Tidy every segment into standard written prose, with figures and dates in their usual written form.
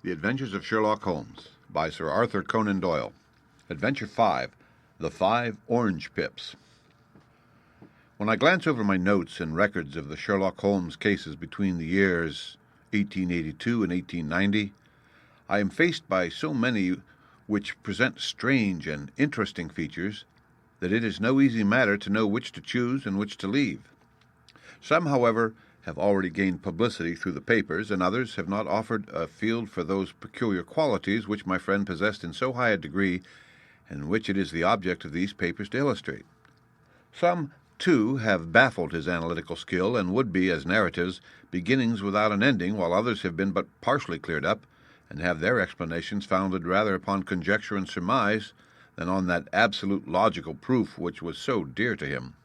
The Adventures of Sherlock Holmes by Sir Arthur Conan Doyle. Adventure 5, The 5 Orange Pips. When I glance over my notes and records of the Sherlock Holmes cases between the years 1882 and 1890, I am faced by so many which present strange and interesting features that it is no easy matter to know which to choose and which to leave. Some, however, have already gained publicity through the papers, and others have not offered a field for those peculiar qualities which my friend possessed in so high a degree, and which it is the object of these papers to illustrate. Some, too, have baffled his analytical skill, and would be, as narratives, beginnings without an ending, while others have been but partially cleared up, and have their explanations founded rather upon conjecture and surmise than on that absolute logical proof which was so dear to him.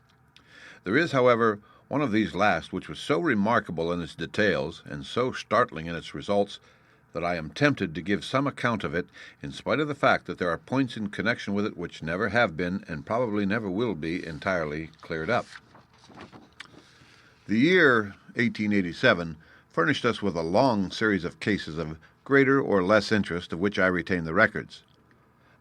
There is, however, one of these last which was so remarkable in its details and so startling in its results that I am tempted to give some account of it, in spite of the fact that there are points in connection with it which never have been and probably never will be entirely cleared up. The year 1887 furnished us with a long series of cases of greater or less interest, of which I retain the records.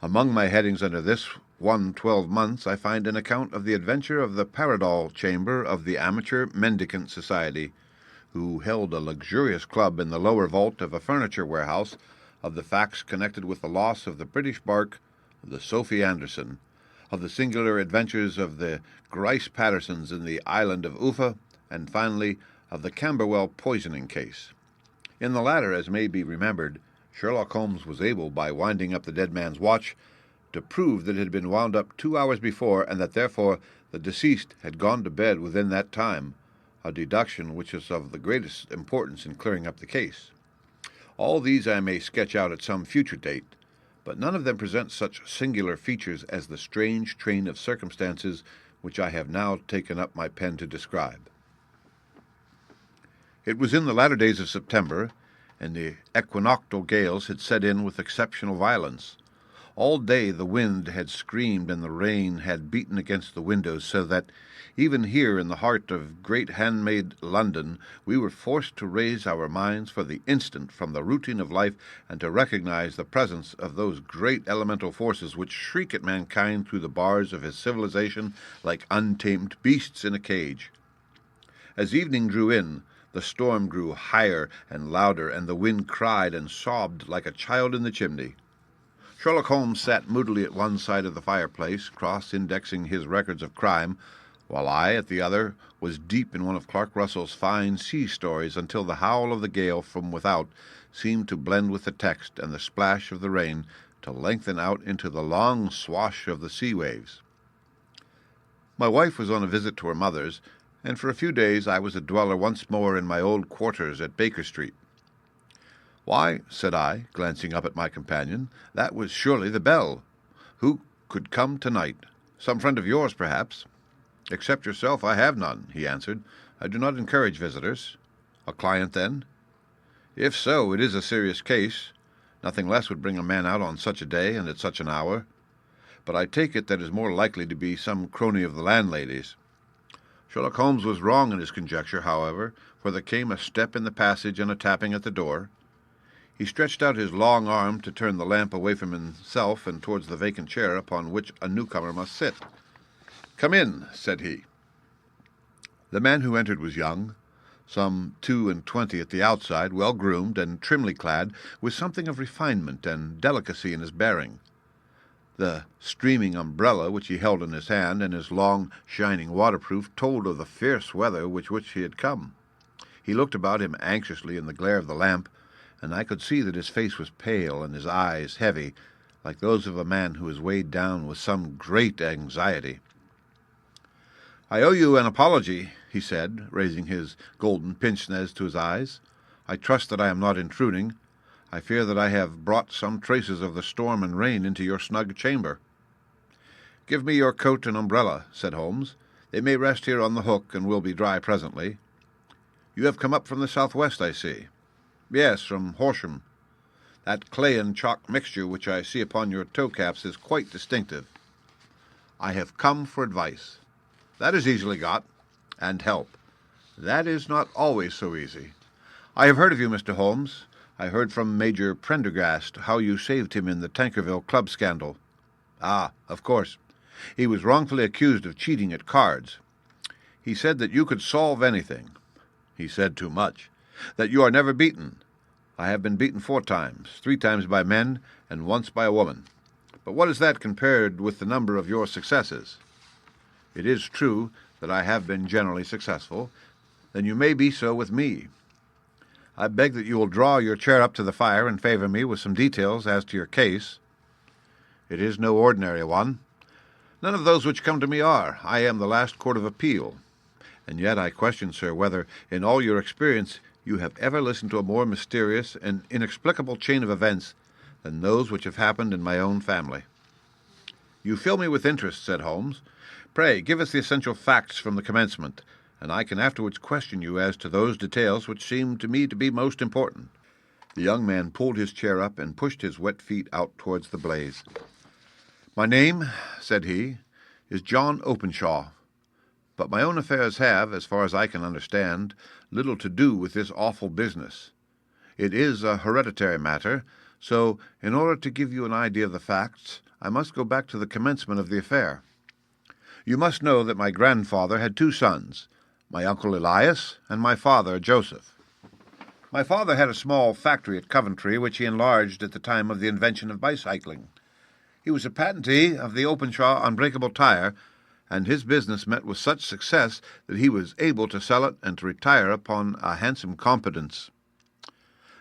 Among my headings under this 12 months, I find an account of the adventure of the Paradol Chamber of the Amateur Mendicant Society, who held a luxurious club in the lower vault of a furniture warehouse, of the facts connected with the loss of the British bark, the Sophie Anderson, of the singular adventures of the Grice Pattersons in the island of Uffa, and finally of the Camberwell poisoning case. In the latter, as may be remembered, Sherlock Holmes was able, by winding up the dead man's watch, to prove that it had been wound up 2 hours before, and that therefore the deceased had gone to bed within that time, a deduction which is of the greatest importance in clearing up the case. All these I may sketch out at some future date, but none of them present such singular features as the strange train of circumstances which I have now taken up my pen to describe. It was in the latter days of September, and the equinoctial gales had set in with exceptional violence. All day the wind had screamed and the rain had beaten against the windows, so that, even here in the heart of great handmade London, we were forced to raise our minds for the instant from the routine of life and to recognize the presence of those great elemental forces which shriek at mankind through the bars of his civilization like untamed beasts in a cage. As evening drew in, the storm grew higher and louder, and the wind cried and sobbed like a child in the chimney. Sherlock Holmes sat moodily at one side of the fireplace, cross-indexing his records of crime, while I, at the other, was deep in one of Clark Russell's fine sea stories until the howl of the gale from without seemed to blend with the text and the splash of the rain to lengthen out into the long swash of the sea waves. My wife was on a visit to her mother's, and for a few days I was a dweller once more in my old quarters at Baker Street. "Why," said I, glancing up at my companion, "that was surely the bell. Who could come tonight? Some friend of yours, perhaps?" "Except yourself, I have none," he answered. "I do not encourage visitors." "A client, then?" "If so, it is a serious case. Nothing less would bring a man out on such a day and at such an hour. But I take it that is more likely to be some crony of the landlady's." Sherlock Holmes was wrong in his conjecture, however, for there came a step in the passage and a tapping at the door. He stretched out his long arm to turn the lamp away from himself and towards the vacant chair upon which a newcomer must sit. "Come in," said he. The man who entered was young, some 22 at the outside, well-groomed and trimly clad, with something of refinement and delicacy in his bearing. The streaming umbrella which he held in his hand and his long, shining waterproof told of the fierce weather with which he had come. He looked about him anxiously in the glare of the lamp, and I could see that his face was pale and his eyes heavy, like those of a man who is weighed down with some great anxiety. "I owe you an apology," he said, raising his golden pince-nez to his eyes. "I trust that I am not intruding. I fear that I have brought some traces of the storm and rain into your snug chamber." "Give me your coat and umbrella," said Holmes. "They may rest here on the hook, and will be dry presently. You have come up from the southwest, I see." "Yes, from Horsham. That clay and chalk mixture which I see upon your toe-caps is quite distinctive." "I have come for advice." "That is easily got." "And help." "That is not always so easy." "I have heard of you, Mr. Holmes. I heard from Major Prendergast how you saved him in the Tankerville Club scandal. Ah, of course. He was wrongfully accused of cheating at cards. He said that you could solve anything. He said too much. That you are never beaten. I have been beaten 4 times, 3 times by men, and once by a woman. But what is that compared with the number of your successes? It is true that I have been generally successful. Then you may be so with me. I beg that you will draw your chair up to the fire and favor me with some details as to your case. It is no ordinary one. None of those which come to me are. I am the last court of appeal. And yet I question, sir, whether in all your experience you have ever listened to a more mysterious and inexplicable chain of events than those which have happened in my own family. You fill me with interest, said Holmes. Pray, give us the essential facts from the commencement, and I can afterwards question you as to those details which seem to me to be most important. The young man pulled his chair up and pushed his wet feet out towards the blaze. My name, said he, is John Openshaw. But my own affairs have, as far as I can understand, little to do with this awful business. It is a hereditary matter, so in order to give you an idea of the facts, I must go back to the commencement of the affair. You must know that my grandfather had 2 sons, my uncle Elias and my father Joseph. My father had a small factory at Coventry, which he enlarged at the time of the invention of bicycling. He was a patentee of the Openshaw unbreakable tire, and his business met with such success that he was able to sell it and to retire upon a handsome competence.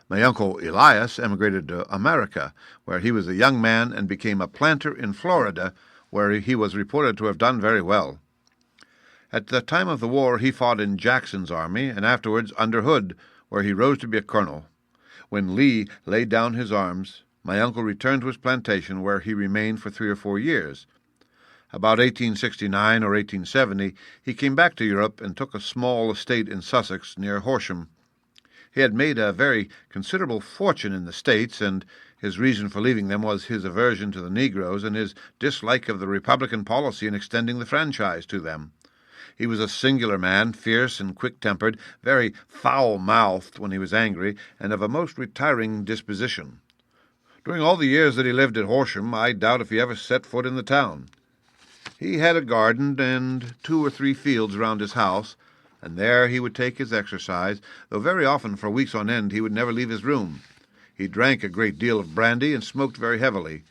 My uncle Elias emigrated to America, where he was a young man and became a planter in Florida, where he was reported to have done very well. At the time of the war he fought in Jackson's army, and afterwards under Hood, where he rose to be a colonel. When Lee laid down his arms, my uncle returned to his plantation, where he remained for 3 or 4 years. About 1869 or 1870, he came back to Europe and took a small estate in Sussex near Horsham. He had made a very considerable fortune in the States, and his reason for leaving them was his aversion to the Negroes and his dislike of the Republican policy in extending the franchise to them. He was a singular man, fierce and quick-tempered, very foul-mouthed when he was angry, and of a most retiring disposition. During all the years that he lived at Horsham, I doubt if he ever set foot in the town. He had a garden and 2 or 3 fields round his house, and there he would take his exercise, though very often for weeks on end he would never leave his room. He drank a great deal of brandy and smoked very heavily,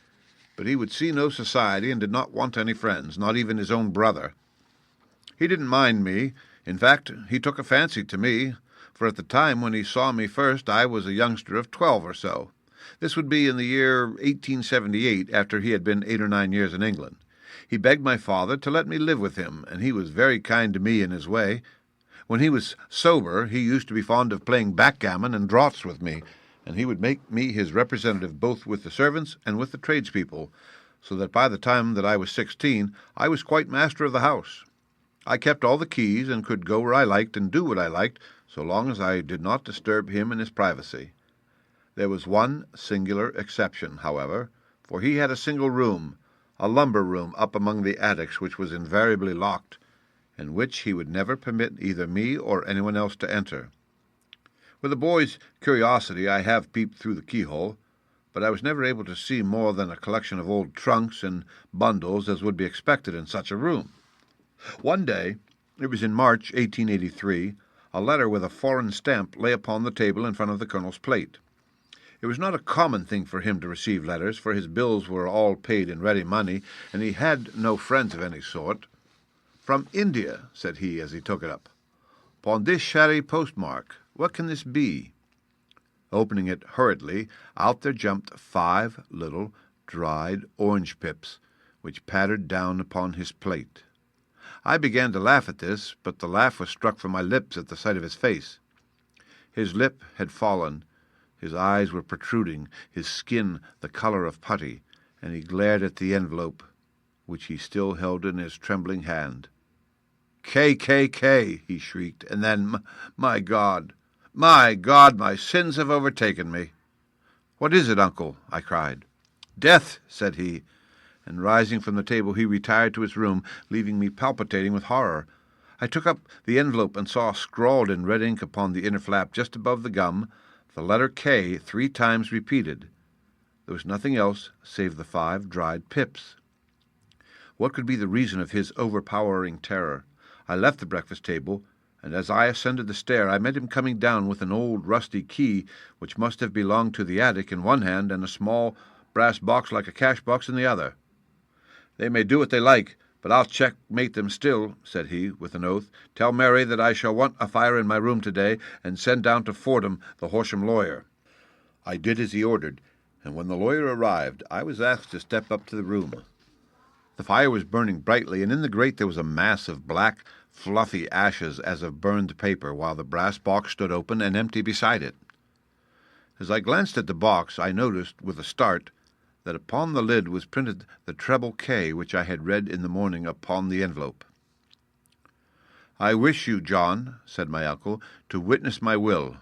but he would see no society and did not want any friends, not even his own brother. He didn't mind me. In fact, he took a fancy to me, for at the time when he saw me first I was a youngster of 12 or so. This would be in the year 1878, after he had been 8 or 9 years in England. He begged my father to let me live with him, and he was very kind to me in his way. When he was sober, he used to be fond of playing backgammon and draughts with me, and he would make me his representative both with the servants and with the tradespeople, so that by the time that I was 16, I was quite master of the house. I kept all the keys and could go where I liked and do what I liked, so long as I did not disturb him in his privacy. There was one singular exception, however, for he had a single room, a lumber room up among the attics, which was invariably locked, and which he would never permit either me or anyone else to enter. With a boy's curiosity I have peeped through the keyhole, but I was never able to see more than a collection of old trunks and bundles as would be expected in such a room. One day, it was in March 1883, a letter with a foreign stamp lay upon the table in front of the colonel's plate. It was not a common thing for him to receive letters, for his bills were all paid in ready money, and he had no friends of any sort. "From India," said he as he took it up. "Pondicherry postmark. What can this be?" Opening it hurriedly, out there jumped 5 little dried orange pips, which pattered down upon his plate. I began to laugh at this, but the laugh was struck from my lips at the sight of his face. His lip had fallen, his eyes were protruding, his skin the color of putty, and he glared at the envelope, which he still held in his trembling hand. "K," he shrieked, and then, my God, my sins have overtaken me." "What is it, uncle?" I cried. "Death," said he, and rising from the table he retired to his room, leaving me palpitating with horror. I took up the envelope and saw scrawled in red ink upon the inner flap, just above the gum, the letter K 3 times repeated. There was nothing else save the 5 dried pips. What could be the reason of his overpowering terror? I left the breakfast table, and as I ascended the stair I met him coming down with an old rusty key which must have belonged to the attic in one hand and a small brass box like a cash box in the other. "They may do what they like, but I'll checkmate them still," said he, with an oath. "Tell Mary that I shall want a fire in my room today, and send down to Fordham the Horsham lawyer." I did as he ordered, and when the lawyer arrived I was asked to step up to the room. The fire was burning brightly, and in the grate there was a mass of black, fluffy ashes as of burned paper, while the brass box stood open and empty beside it. As I glanced at the box, I noticed, with a start, that upon the lid was printed the treble K which I had read in the morning upon the envelope. "I wish you, John," said my uncle, "to witness my will.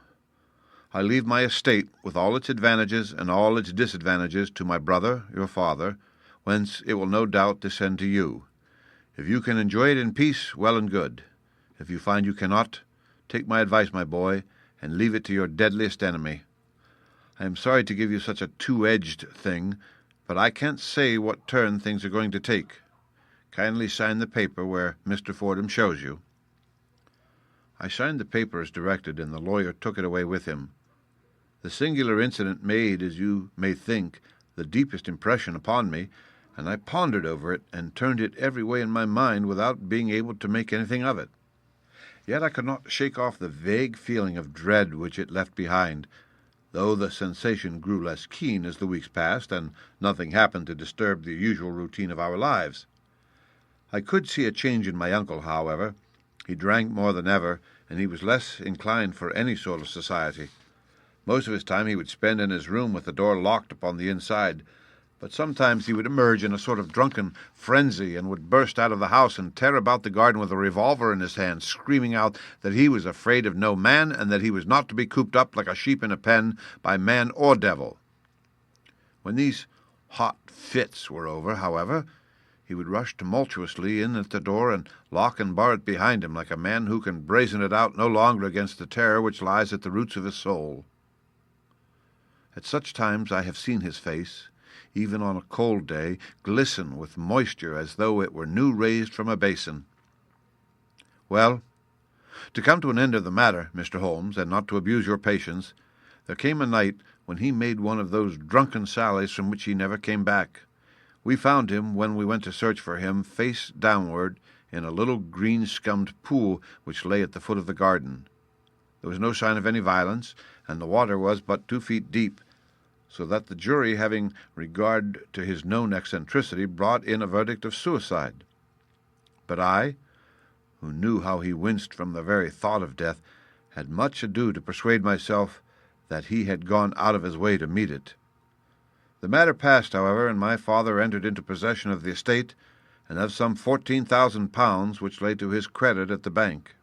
I leave my estate, with all its advantages and all its disadvantages, to my brother, your father, whence it will no doubt descend to you. If you can enjoy it in peace, well and good. If you find you cannot, take my advice, my boy, and leave it to your deadliest enemy. I am sorry to give you such a two-edged thing, but I can't say what turn things are going to take. Kindly sign the paper where Mr. Fordham shows you." I signed the paper as directed, and the lawyer took it away with him. The singular incident made, as you may think, the deepest impression upon me, and I pondered over it and turned it every way in my mind without being able to make anything of it. Yet I could not shake off the vague feeling of dread which it left behind, though the sensation grew less keen as the weeks passed, and nothing happened to disturb the usual routine of our lives. I could see a change in my uncle, however. He drank more than ever, and he was less inclined for any sort of society. Most of his time he would spend in his room with the door locked upon the inside, but sometimes he would emerge in a sort of drunken frenzy and would burst out of the house and tear about the garden with a revolver in his hand, screaming out that he was afraid of no man and that he was not to be cooped up like a sheep in a pen by man or devil. When these hot fits were over, however, he would rush tumultuously in at the door and lock and bar it behind him like a man who can brazen it out no longer against the terror which lies at the roots of his soul. At such times I have seen his face, even on a cold day, glisten with moisture as though it were new raised from a basin. Well, to come to an end of the matter, Mr. Holmes, and not to abuse your patience, there came a night when he made one of those drunken sallies from which he never came back. We found him, when we went to search for him, face downward in a little green-scummed pool which lay at the foot of the garden. There was no sign of any violence, and the water was but 2 feet deep, so that the jury, having regard to his known eccentricity, brought in a verdict of suicide. But I, who knew how he winced from the very thought of death, had much ado to persuade myself that he had gone out of his way to meet it. The matter passed, however, and my father entered into possession of the estate and of some £14,000 which lay to his credit at the bank.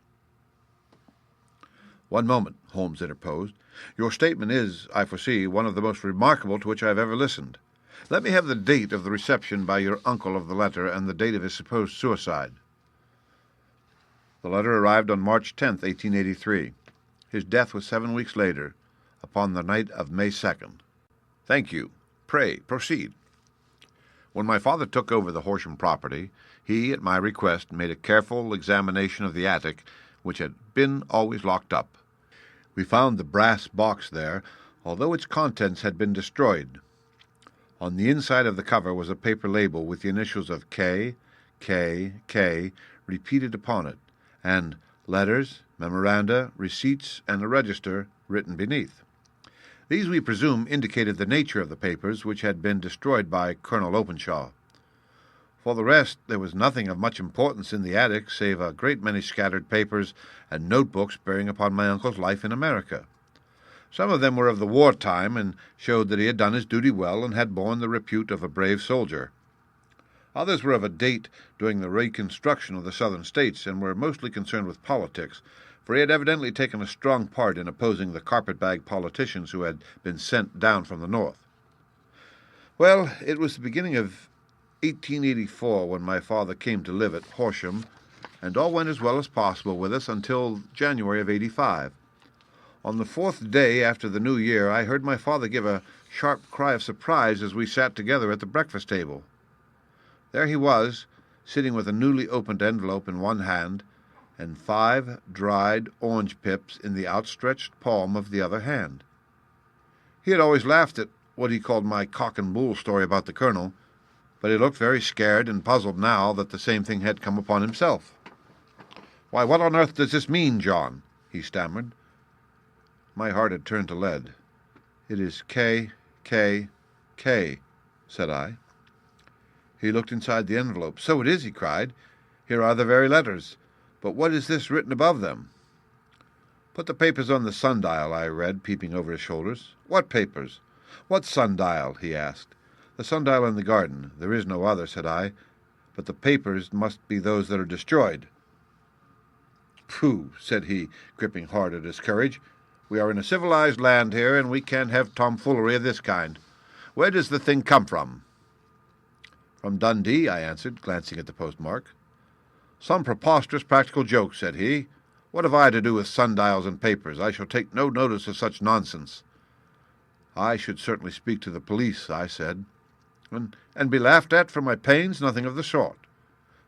"One moment," Holmes interposed. "Your statement is, I foresee, one of the most remarkable to which I have ever listened. Let me have the date of the reception by your uncle of the letter and the date of his supposed suicide." The letter arrived on March 10th, 1883. His death was 7 weeks later, upon the night of May 2nd. "Thank you. Pray, proceed." When my father took over the Horsham property, he, at my request, made a careful examination of the attic, which had been always locked up. We found the brass box there, although its contents had been destroyed. On the inside of the cover was a paper label with the initials of K, K, K repeated upon it, and letters, memoranda, receipts, and a register written beneath. These, we presume, indicated the nature of the papers which had been destroyed by Colonel Openshaw. For the rest, there was nothing of much importance in the attic, save a great many scattered papers and notebooks bearing upon my uncle's life in America. Some of them were of the war time, and showed that he had done his duty well and had borne the repute of a brave soldier. Others were of a date during the reconstruction of the Southern States, and were mostly concerned with politics, for he had evidently taken a strong part in opposing the carpet-bag politicians who had been sent down from the North. Well, it was the beginning of 1884 when my father came to live at Horsham, and all went as well as possible with us until January of '85. On the 4th day after the New Year, I heard my father give a sharp cry of surprise as we sat together at the breakfast table. There he was, sitting with a newly opened envelope in one hand and 5 dried orange pips in the outstretched palm of the other hand. He had always laughed at what he called my cock and bull story about the colonel, but he looked very scared and puzzled now that the same thing had come upon himself. "Why, what on earth does this mean, John?" he stammered. My heart had turned to lead. "It is K, K, K," said I. He looked inside the envelope. "So it is," he cried. "Here are the very letters. But what is this written above them?" "Put the papers on the sundial," I read, peeping over his shoulders. "What papers? What sundial?" he asked. "The sundial in the garden. There is no other," said I. "But the papers must be those that are destroyed." "Pooh," said he, gripping hard at his courage. "We are in a civilized land here, and we can't have tomfoolery of this kind. Where does the thing come from?" "From Dundee," I answered, glancing at the postmark. "Some preposterous practical joke," said he. "What have I to do with sundials and papers? I shall take no notice of such nonsense." "I should certainly speak to the police," I said. And be laughed at for my pains? Nothing of the sort."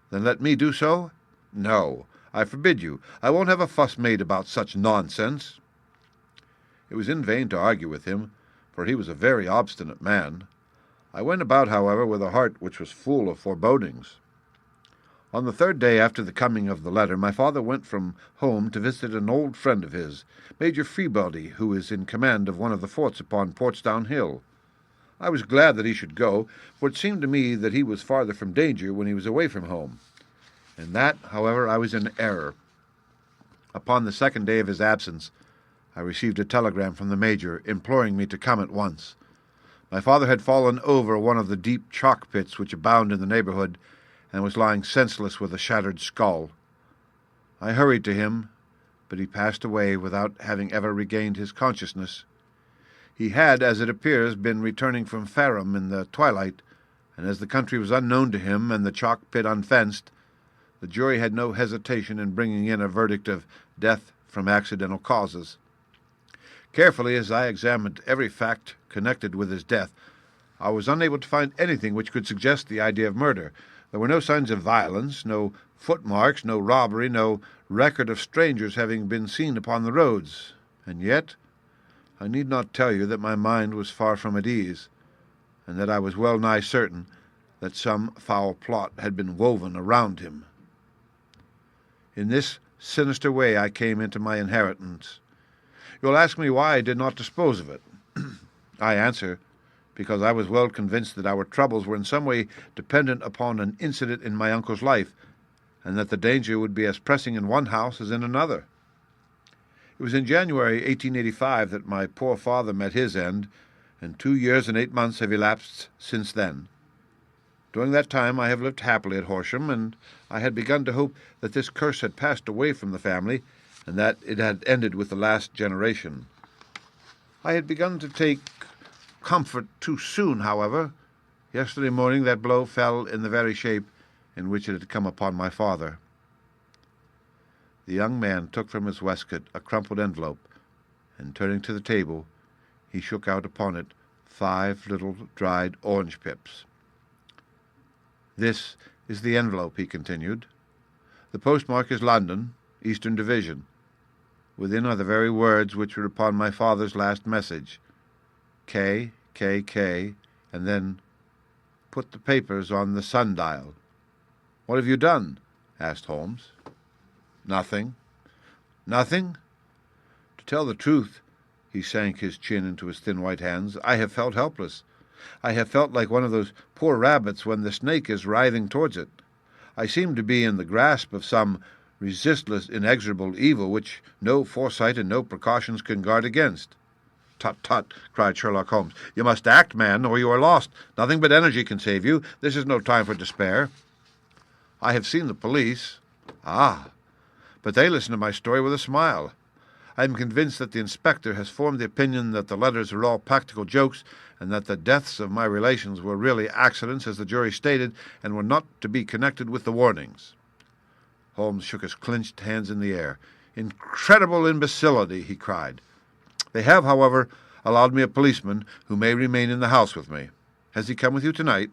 "Then let me do so?" "No, I forbid you. I won't have a fuss made about such nonsense." It was in vain to argue with him, for he was a very obstinate man. I went about, however, with a heart which was full of forebodings. On the 3rd day after the coming of the letter, my father went from home to visit an old friend of his, Major Freebody, who is in command of one of the forts upon Portsdown Hill. I was glad that he should go, for it seemed to me that he was farther from danger when he was away from home. In that, however, I was in error. Upon the 2nd day of his absence, I received a telegram from the Major, imploring me to come at once. My father had fallen over one of the deep chalk pits which abound in the neighborhood, and was lying senseless with a shattered skull. I hurried to him, but he passed away without having ever regained his consciousness. He had, as it appears, been returning from Fareham in the twilight, and as the country was unknown to him and the chalk pit unfenced, the jury had no hesitation in bringing in a verdict of death from accidental causes. Carefully as I examined every fact connected with his death, I was unable to find anything which could suggest the idea of murder. There were no signs of violence, no footmarks, no robbery, no record of strangers having been seen upon the roads. And yet, I need not tell you that my mind was far from at ease, and that I was well nigh certain that some foul plot had been woven around him. In this sinister way I came into my inheritance. You'll ask me why I did not dispose of it. I answer, because I was well convinced that our troubles were in some way dependent upon an incident in my uncle's life, and that the danger would be as pressing in one house as in another. It was in January 1885 that my poor father met his end, and 2 years and 8 months have elapsed since then. During that time I have lived happily at Horsham, and I had begun to hope that this curse had passed away from the family, and that it had ended with the last generation. I had begun to take comfort too soon, however. Yesterday morning that blow fell in the very shape in which it had come upon my father. The young man took from his waistcoat a crumpled envelope, and turning to the table, he shook out upon it 5 little dried orange pips. "This is the envelope," he continued. "The postmark is London, Eastern Division. Within are the very words which were upon my father's last message. K, K, K, and then put the papers on the sundial." "What have you done?" asked Holmes. "Nothing." "Nothing?" To tell the truth," he sank his chin into his thin white hands, "I have felt helpless. I have felt like one of those poor rabbits when the snake is writhing towards it. I seem to be in the grasp of some resistless, inexorable evil which no foresight and no precautions can guard against." "Tut, tut," cried Sherlock Holmes. "You must act, man, or you are lost. Nothing but energy can save you. This is no time for despair." "I have seen the police." "Ah, but they listen to my story with a smile. I am convinced that the inspector has formed the opinion that the letters are all practical jokes, and that the deaths of my relations were really accidents, as the jury stated, and were not to be connected with the warnings." Holmes shook his clenched hands in the air. "Incredible imbecility!" he cried. They have, however, allowed me a policeman who may remain in the house with me. Has he come with you tonight?"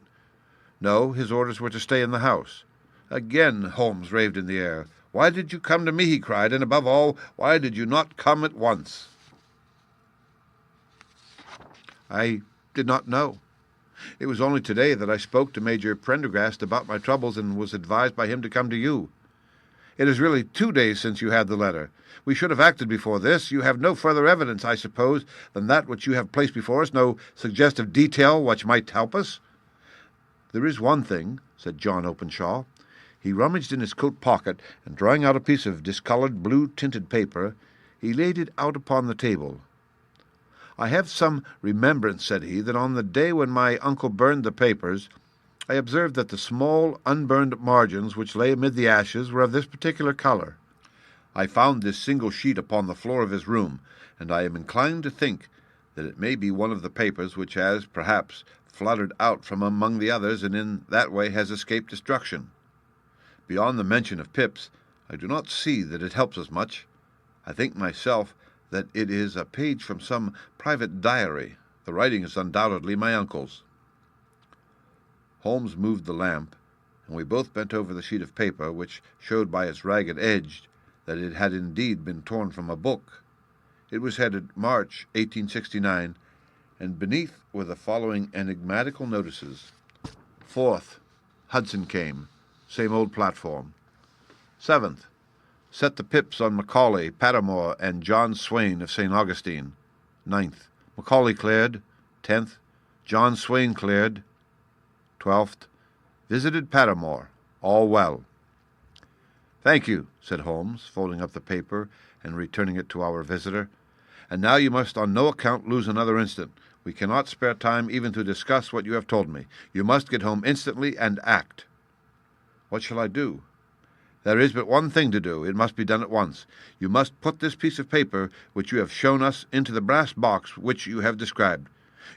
"No, his orders were to stay in the house." Again Holmes raved in the air. "Why did you come to me?" he cried, "and above all, why did you not come at once?" "I did not know. It was only today that I spoke to Major Prendergast about my troubles and was advised by him to come to you. It is really 2 days since you had the letter. We should have acted before this. You have no further evidence, I suppose, than that which you have placed before us, no suggestive detail which might help us?" "There is one thing," said John Openshaw. He rummaged in his coat pocket, and drawing out a piece of discoloured, blue-tinted paper, he laid it out upon the table. "I have some remembrance," said he, "that on the day when my uncle burned the papers, I observed that the small, unburned margins which lay amid the ashes were of this particular colour. I found this single sheet upon the floor of his room, and I am inclined to think that it may be one of the papers which has, perhaps, fluttered out from among the others, and in that way has escaped destruction. Beyond the mention of Pip's, I do not see that it helps us much. I think myself that it is a page from some private diary. The writing is undoubtedly my uncle's." Holmes moved the lamp, and we both bent over the sheet of paper, which showed by its ragged edge that it had indeed been torn from a book. It was headed March 1869, and beneath were the following enigmatical notices: 4th, Hudson came, same old platform. 7th, set the Pips on Macaulay, Patamore, and John Swain of St. Augustine. 9th, Macaulay cleared. 10th, John Swain cleared. 12th, visited Patamore, all well. "Thank you," said Holmes, folding up the paper and returning it to our visitor. "And now you must on no account lose another instant. We cannot spare time even to discuss what you have told me. You must get home instantly and act." "What shall I do?" "There is but one thing to do. It must be done at once. You must put this piece of paper which you have shown us into the brass box which you have described.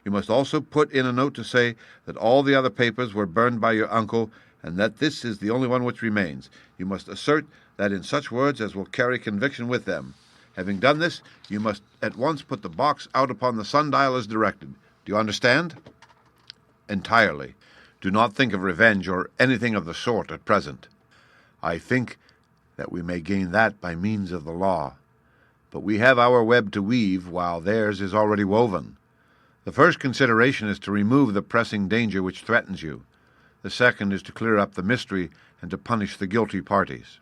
You must also put in a note to say that all the other papers were burned by your uncle, and that this is the only one which remains. You must assert that in such words as will carry conviction with them. Having done this, you must at once put the box out upon the sundial as directed. Do you understand?" "Entirely. Do not think of revenge or anything of the sort at present. I think that we may gain that by means of the law. But we have our web to weave, while theirs is already woven. The first consideration is to remove the pressing danger which threatens you. The second is to clear up the mystery and to punish the guilty parties."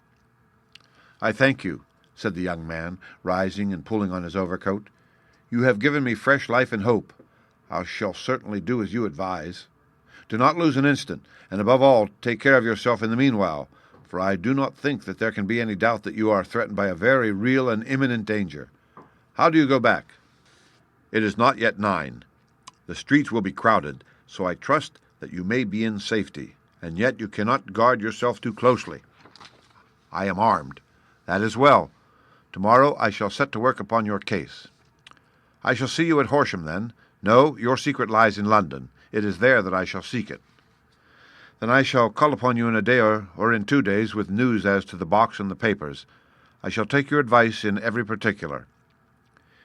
"I thank you," said the young man, rising and pulling on his overcoat. "You have given me fresh life and hope. I shall certainly do as you advise. Do not lose an instant, and above all, take care of yourself in the meanwhile, for I do not think that there can be any doubt that you are threatened by a very real and imminent danger. How do you go back?" "It is not yet 9. The streets will be crowded, so I trust that you may be in safety, and yet you cannot guard yourself too closely." "I am armed." "That is well. Tomorrow I shall set to work upon your case." "I shall see you at Horsham, then." "No, your secret lies in London. It is there that I shall seek it." "Then I shall call upon you in a day or in 2 days with news as to the box and the papers. I shall take your advice in every particular."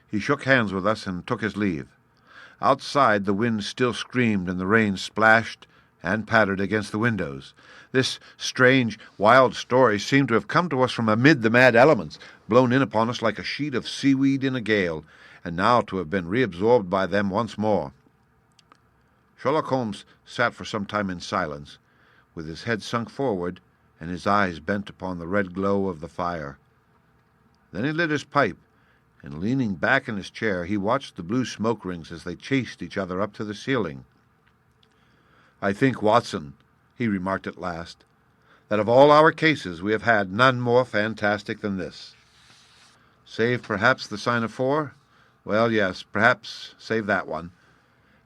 He shook hands with us and took his leave. Outside the wind still screamed and the rain splashed and pattered against the windows. This strange, wild story seemed to have come to us from amid the mad elements, blown in upon us like a sheet of seaweed in a gale, and now to have been reabsorbed by them once more. Sherlock Holmes sat for some time in silence, with his head sunk forward and his eyes bent upon the red glow of the fire. Then he lit his pipe, and leaning back in his chair, he watched the blue smoke rings as they chased each other up to the ceiling. "I think, Watson," he remarked at last, "that of all our cases we have had none more fantastic than this. Save perhaps the sign of 4? Well, yes, perhaps save that one.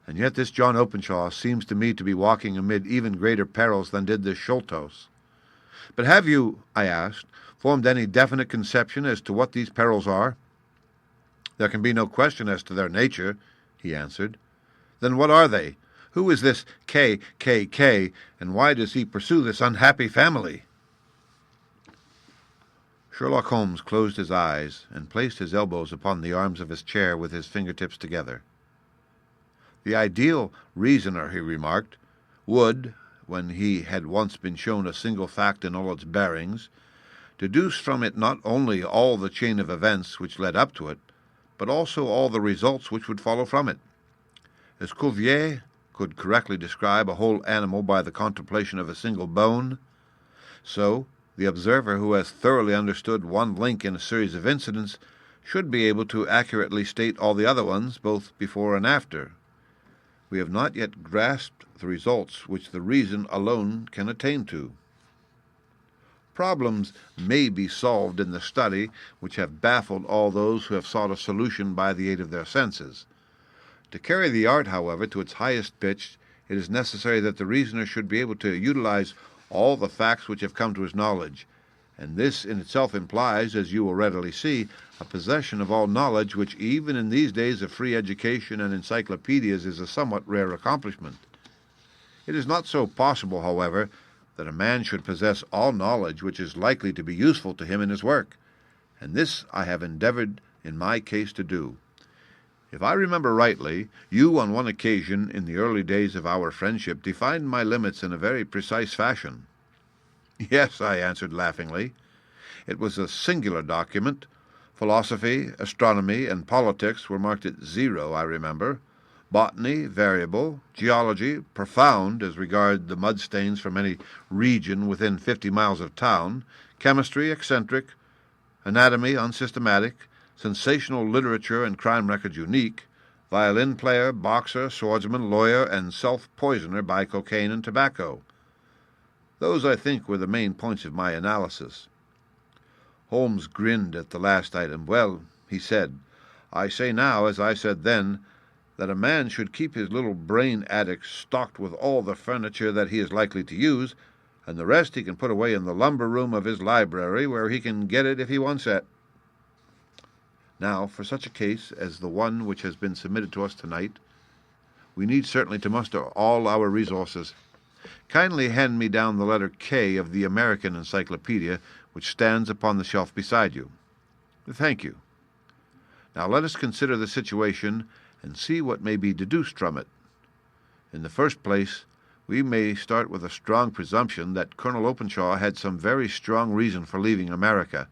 And yet this John Openshaw seems to me to be walking amid even greater perils than did this Sholtos. But have you," I asked, "formed any definite conception as to what these perils are?" "There can be no question as to their nature," he answered. "Then what are they? Who is this K, and why does he pursue this unhappy family?" Sherlock Holmes closed his eyes and placed his elbows upon the arms of his chair with his fingertips together. The ideal reasoner, he remarked, would, when he had once been shown a single fact in all its bearings, deduce from it not only all the chain of events which led up to it, but also all the results which would follow from it. As Cuvier could correctly describe a whole animal by the contemplation of a single bone, so the observer who has thoroughly understood one link in a series of incidents should be able to accurately state all the other ones, both before and after. We have not yet grasped the results which the reason alone can attain to. Problems may be solved in the study which have baffled all those who have sought a solution by the aid of their senses. To carry the art, however, to its highest pitch, it is necessary that the reasoner should be able to utilize all the facts which have come to his knowledge, and this in itself implies, as you will readily see, a possession of all knowledge which even in these days of free education and encyclopedias is a somewhat rare accomplishment. It is not so possible, however, that a man should possess all knowledge which is likely to be useful to him in his work, and this I have endeavored in my case to do. If I remember rightly, you on one occasion in the early days of our friendship defined my limits in a very precise fashion. Yes, I answered laughingly. It was a singular document. Philosophy, astronomy, and politics were marked at 0, I remember. Botany, variable. Geology, profound as regard the mud stains from any region within 50 miles of town. Chemistry, eccentric. Anatomy, unsystematic. Sensational literature and crime records unique. Violin player, boxer, swordsman, lawyer, and self-poisoner by cocaine and tobacco. Those, I think, were the main points of my analysis. Holmes grinned at the last item. Well, he said, I say now, as I said then, that a man should keep his little brain attic stocked with all the furniture that he is likely to use, and the rest he can put away in the lumber room of his library, where he can get it if he wants it. Now, for such a case as the one which has been submitted to us tonight, we need certainly to muster all our resources. Kindly hand me down the letter K of the American Encyclopedia, which stands upon the shelf beside you. Thank you. Now let us consider the situation and see what may be deduced from it. In the first place, we may start with a strong presumption that Colonel Openshaw had some very strong reason for leaving America.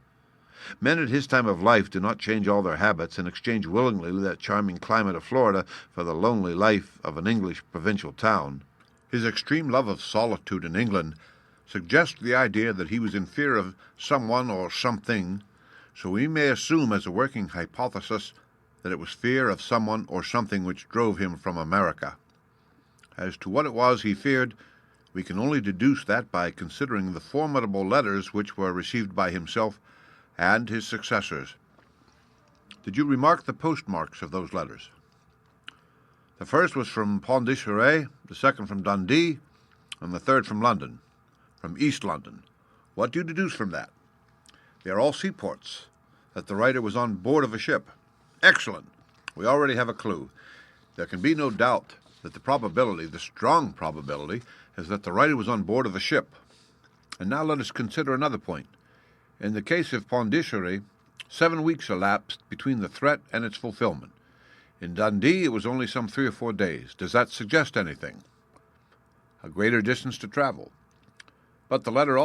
Men at his time of life do not change all their habits and exchange willingly that charming climate of Florida for the lonely life of an English provincial town. His extreme love of solitude in England suggests the idea that he was in fear of someone or something, so we may assume as a working hypothesis that it was fear of someone or something which drove him from America. As to what it was he feared, we can only deduce that by considering the formidable letters which were received by himself and his successors. Did you remark the postmarks of those letters? The first was from Pondicherry, the second from Dundee, and the third from London, from East London. What do you deduce from that? They are all seaports, that the writer was on board of a ship. Excellent. We already have a clue. There can be no doubt that the probability, the strong probability, is that the writer was on board of a ship. And now let us consider another point. In the case of Pondicherry, 7 weeks elapsed between the threat and its fulfillment. In Dundee, it was only some 3 or 4 days. Does that suggest anything? A greater distance to travel. But the letter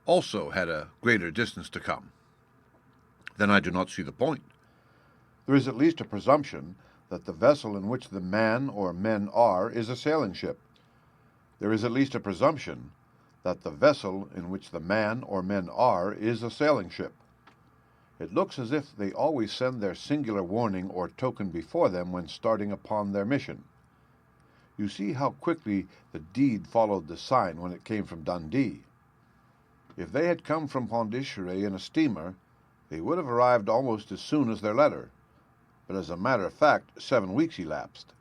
also had a greater distance to come. Then I do not see the point. There is at least a presumption that the vessel in which the man or men are is a sailing ship. There is at least a presumption that the vessel in which the man or men are is a sailing ship. It looks as if they always send their singular warning or token before them when starting upon their mission. You see how quickly the deed followed the sign when it came from Dundee. If they had come from Pondicherry in a steamer, they would have arrived almost as soon as their letter. But as a matter of fact, 7 weeks elapsed.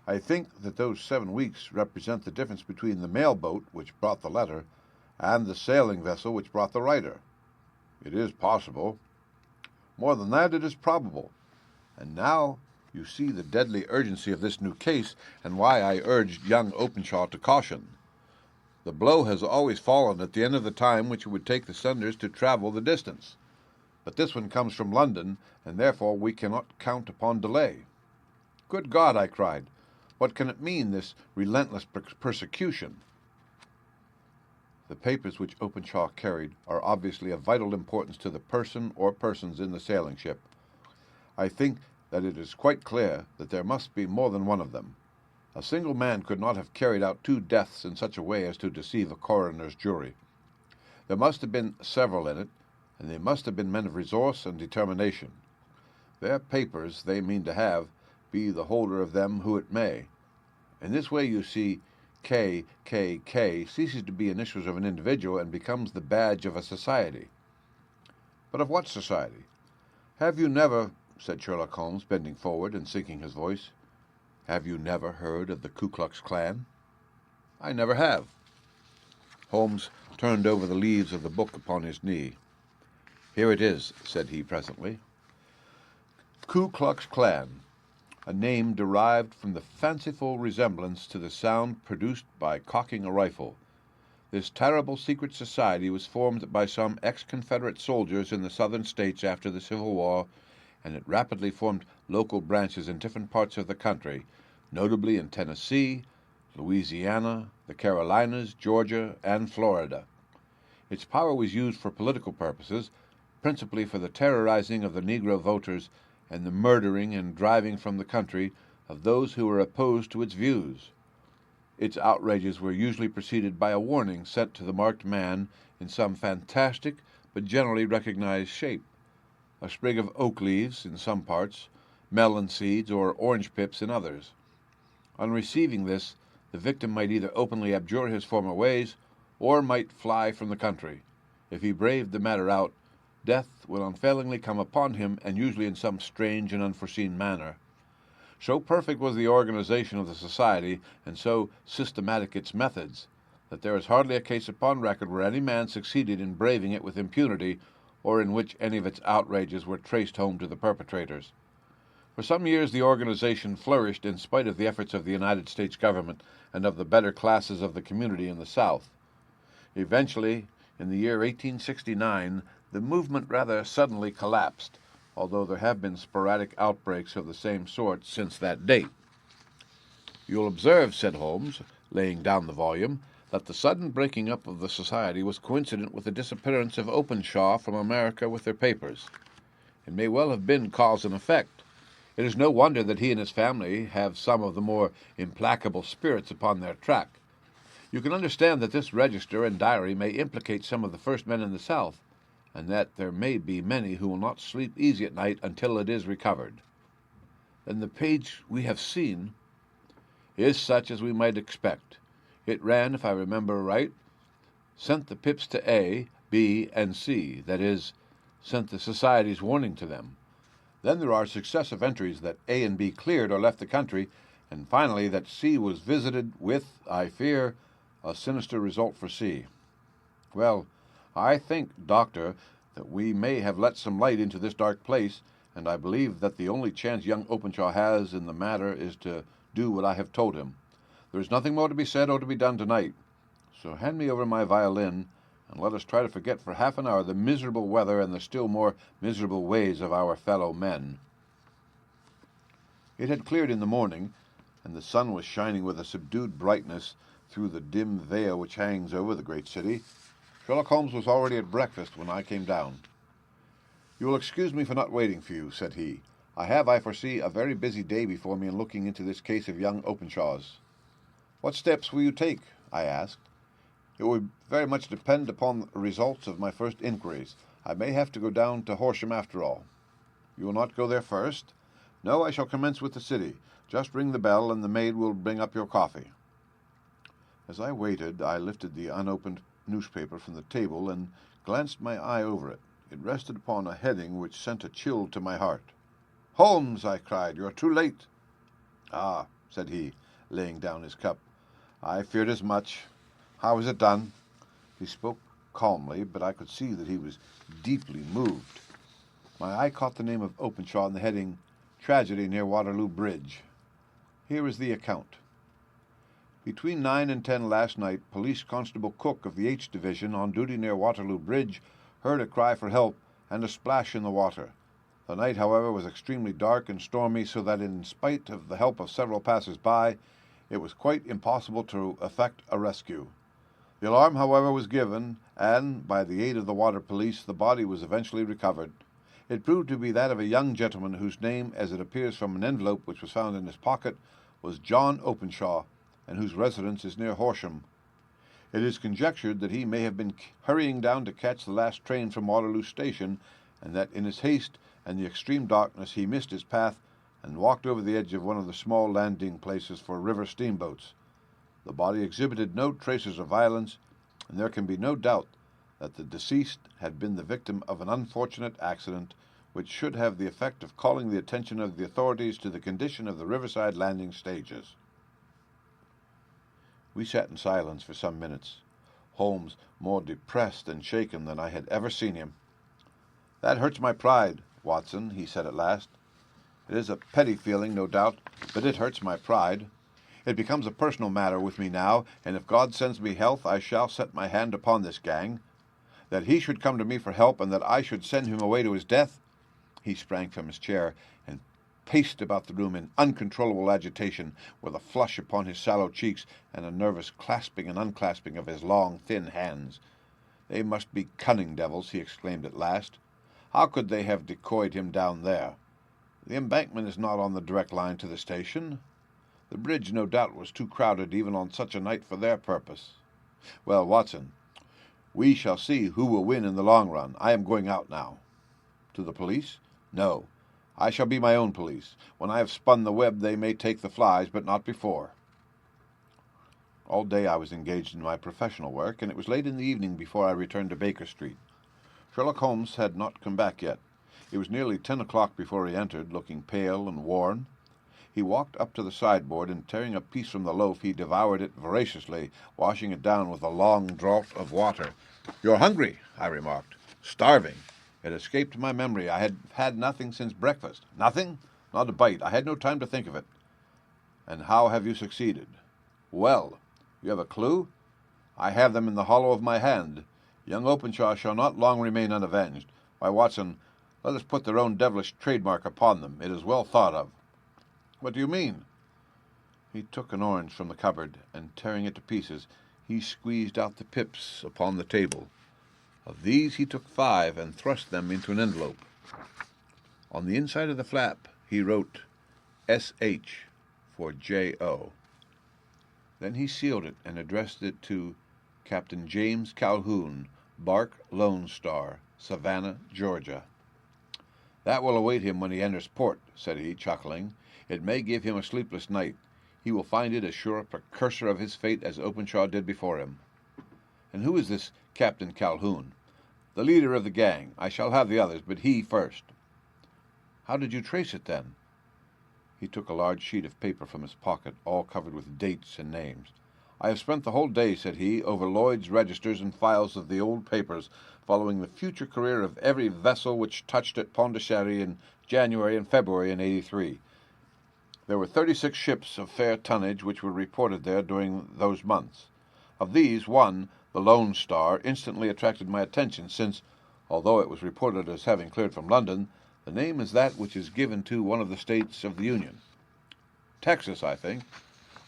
I think that those 7 weeks represent the difference between the mail boat which brought the letter and the sailing vessel which brought the writer. It is possible. More than that, it is probable. And now you see the deadly urgency of this new case and why I urged young Openshaw to caution. The blow has always fallen at the end of the time which it would take the senders to travel the distance. But this one comes from London, and therefore we cannot count upon delay." "Good God!" I cried. "What can it mean, this relentless persecution?" The papers which Openshaw carried are obviously of vital importance to the person or persons in the sailing ship. I think that it is quite clear that there must be more than one of them. A single man could not have carried out 2 deaths in such a way as to deceive a coroner's jury. There must have been several in it, and they must have been men of resource and determination. Their papers they mean to have, be the holder of them who it may. In this way, you see, KKK ceases to be initials of an individual and becomes the badge of a society. But of what society? "Have you never," said Sherlock Holmes, bending forward and sinking his voice, "have you never heard of the Ku Klux Klan?" "I never have." Holmes turned over the leaves of the book upon his knee. "Here it is," said he presently. "Ku Klux Klan, a name derived from the fanciful resemblance to the sound produced by cocking a rifle. This terrible secret society was formed by some ex-Confederate soldiers in the Southern states after the Civil War, and it rapidly formed local branches in different parts of the country, notably in Tennessee, Louisiana, the Carolinas, Georgia, and Florida. Its power was used for political purposes, principally for the terrorizing of the Negro voters and the murdering and driving from the country of those who were opposed to its views. Its outrages were usually preceded by a warning sent to the marked man in some fantastic but generally recognized shape: a sprig of oak leaves in some parts, melon seeds or orange pips in others. On receiving this, the victim might either openly abjure his former ways, or might fly from the country. If he braved the matter out, death would unfailingly come upon him, and usually in some strange and unforeseen manner. So perfect was the organization of the society, and so systematic its methods, that there is hardly a case upon record where any man succeeded in braving it with impunity, or in which any of its outrages were traced home to the perpetrators. For some years the organization flourished in spite of the efforts of the United States government and of the better classes of the community in the South. Eventually, in the year 1869, the movement rather suddenly collapsed, although there have been sporadic outbreaks of the same sort since that date. "You'll observe," said Holmes, laying down the volume, "that the sudden breaking up of the society was coincident with the disappearance of Openshaw from America with their papers. It may well have been cause and effect. It is no wonder that he and his family have some of the more implacable spirits upon their track. You can understand that this register and diary may implicate some of the first men in the South, and that there may be many who will not sleep easy at night until it is recovered." "Then the page we have seen—" "Is such as we might expect. It ran, if I remember right, sent the pips to A, B, and C, that is, sent the society's warning to them. Then there are successive entries that A and B cleared or left the country, and finally that C was visited with, I fear, a sinister result for C. Well, I think, Doctor, that we may have let some light into this dark place, and I believe that the only chance young Openshaw has in the matter is to do what I have told him. There is nothing more to be said or to be done tonight, so hand me over my violin, and let us try to forget for half an hour the miserable weather and the still more miserable ways of our fellow men." It had cleared in the morning, and the sun was shining with a subdued brightness through the dim veil which hangs over the great city. Sherlock Holmes was already at breakfast when I came down. "You will excuse me for not waiting for you," said he. "I have, I foresee, a very busy day before me in looking into this case of young Openshaw's." "What steps will you take?" I asked. "It will very much depend upon the results of my first inquiries. I may have to go down to Horsham after all." "You will not go there first?" "No, I shall commence with the city. Just ring the bell, and the maid will bring up your coffee." As I waited, I lifted the unopened newspaper from the table and glanced my eye over it. It rested upon a heading which sent a chill to my heart. "Holmes!" I cried, "you are too late." "Ah," said he, laying down his cup, "I feared as much. How is it done?" He spoke calmly, but I could see that he was deeply moved. My eye caught the name of Openshaw in the heading, "Tragedy near Waterloo Bridge." Here is the account. "Between 9 and 10 last night, Police Constable Cook of the H Division, on duty near Waterloo Bridge, heard a cry for help and a splash in the water. The night, however, was extremely dark and stormy, so that in spite of the help of several passers-by, it was quite impossible to effect a rescue. The alarm, however, was given, and, by the aid of the water police, the body was eventually recovered. It proved to be that of a young gentleman whose name, as it appears from an envelope which was found in his pocket, was John Openshaw, and whose residence is near Horsham. It is conjectured that he may have been hurrying down to catch the last train from Waterloo Station, and that in his haste and the extreme darkness he missed his path and walked over the edge of one of the small landing places for river steamboats. The body exhibited no traces of violence, and there can be no doubt that the deceased had been the victim of an unfortunate accident which should have the effect of calling the attention of the authorities to the condition of the riverside landing stages. We sat in silence for some minutes, Holmes more depressed and shaken than I had ever seen him. "That hurts my pride, Watson," he said at last. "It is a petty feeling, no doubt, but it hurts my pride. It becomes a personal matter with me now, and if God sends me health, I shall set my hand upon this gang. That he should come to me for help, and that I should send him away to his death." He sprang from his chair and paced about the room in uncontrollable agitation, with a flush upon his sallow cheeks and a nervous clasping and unclasping of his long, thin hands. "They must be cunning devils," he exclaimed at last. "How could they have decoyed him down there? The embankment is not on the direct line to the station. The bridge, no doubt, was too crowded even on such a night for their purpose. Well, Watson, we shall see who will win in the long run. I am going out now." "To the police?" "No. I shall be my own police. When I have spun the web they may take the flies, but not before." All day I was engaged in my professional work, and it was late in the evening before I returned to Baker Street. Sherlock Holmes had not come back yet. It was nearly 10 o'clock before he entered, looking pale and worn. He walked up to the sideboard, and tearing a piece from the loaf, he devoured it voraciously, washing it down with a long draught of water. "You're hungry," I remarked. "Starving." It escaped my memory. I had had nothing since breakfast. "Nothing?" "Not a bite. I had no time to think of it." "And how have you succeeded?" "Well. You have a clue?" "I have them in the hollow of my hand. Young Openshaw shall not long remain unavenged. Why, Watson, let us put their own devilish trademark upon them. It is well thought of." "What do you mean?" He took an orange from the cupboard, and tearing it to pieces, he squeezed out the pips upon the table. Of these he took 5 and thrust them into an envelope. On the inside of the flap he wrote S.H. for J.O. Then he sealed it and addressed it to Captain James Calhoun, bark Lone Star, Savannah, Georgia. "That will await him when he enters port," said he, chuckling. "It may give him a sleepless night. He will find it as sure a precursor of his fate as Openshaw did before him." "And who is this Captain Calhoun?" "The leader of the gang. I shall have the others, but he first." "How did you trace it, then?" He took a large sheet of paper from his pocket, all covered with dates and names. "I have spent the whole day," said he, "over Lloyd's registers and files of the old papers, following the future career of every vessel which touched at Pondicherry in January and February in '83. There were 36 ships of fair tonnage which were reported there during those months. Of these, one, the Lone Star, instantly attracted my attention, since, although it was reported as having cleared from London, the name is that which is given to one of the states of the Union. Texas, I think.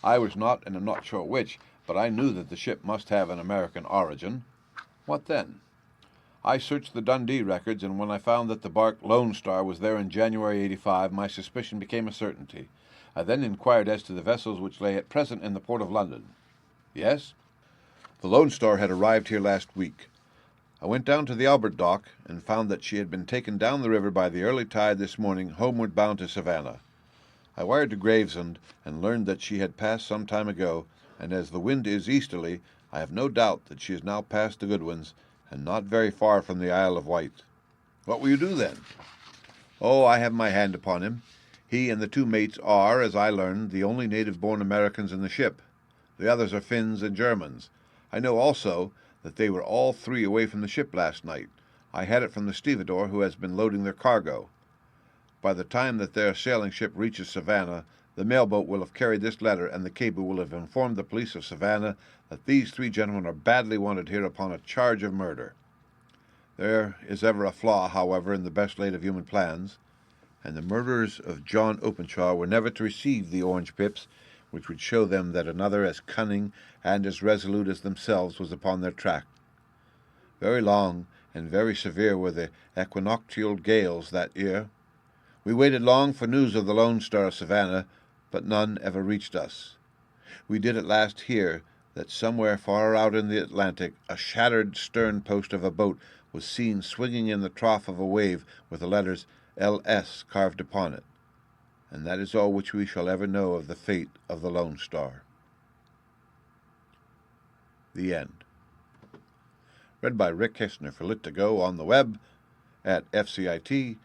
I was not, and am not sure which, but I knew that the ship must have an American origin. What then? I searched the Dundee records, and when I found that the bark Lone Star was there in January '85, my suspicion became a certainty. I then inquired as to the vessels which lay at present in the port of London." "Yes?" "The Lone Star had arrived here last week. I went down to the Albert dock and found that she had been taken down the river by the early tide this morning, homeward bound to Savannah. I wired to Gravesend and learned that she had passed some time ago, and as the wind is easterly, I have no doubt that she is now past the Goodwins, and not very far from the Isle of Wight." "What will you do, then?" "Oh, I have my hand upon him. He and the 2 mates are, as I learned, the only native-born Americans in the ship. The others are Finns and Germans. I know also that they were all 3 away from the ship last night. I had it from the stevedore who has been loading their cargo. By the time that their sailing ship reaches Savannah, the mailboat will have carried this letter, and the cable will have informed the police of Savannah that these 3 gentlemen are badly wanted here upon a charge of murder. There is ever a flaw, however, in the best laid of human plans, and the murderers of John Openshaw were never to receive the orange pips, which would show them that another as cunning and as resolute as themselves was upon their track. Very long and very severe were the equinoctial gales that year. We waited long for news of the Lone Star of Savannah, but none ever reached us. We did at last hear that somewhere far out in the Atlantic a shattered stern post of a boat was seen swinging in the trough of a wave with the letters L.S. carved upon it. And that is all which we shall ever know of the fate of the Lone Star. The End. Read by Rick Kistner for Lit2Go on the web at fcit.usf.edu.